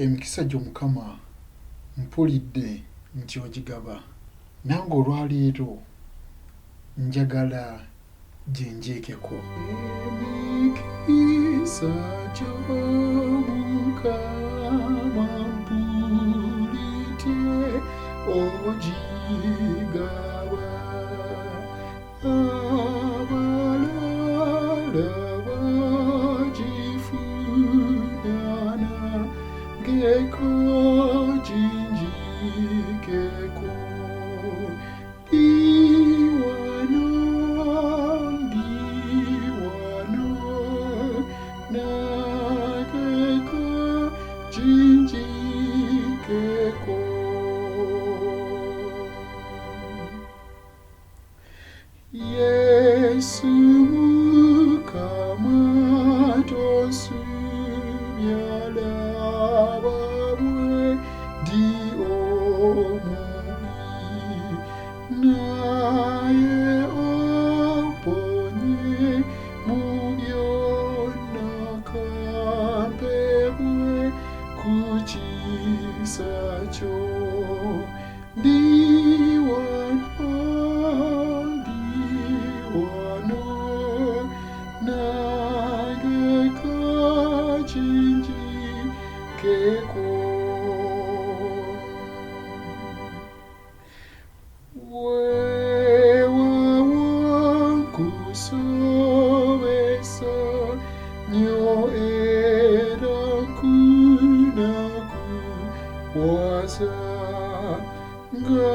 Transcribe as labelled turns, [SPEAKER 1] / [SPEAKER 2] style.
[SPEAKER 1] emikisa gyo Mukama mpulidde nti ogigaba, nange olwaleero njagala gye njeekeko. Emikisa gyo Mukama mpulidde ogigaba, abalala bagifuna ngeko ginjikeko. Ndi wano nageko ginjikeko. Yesu Mukama tonsubya laba bwe ndi omubi, naye omponye mu byonna kampebwe ku kisa kyo. Ndi wano nange kakinjikeko. Weewaana nkusobeza nnyo era nkunakuwaza nga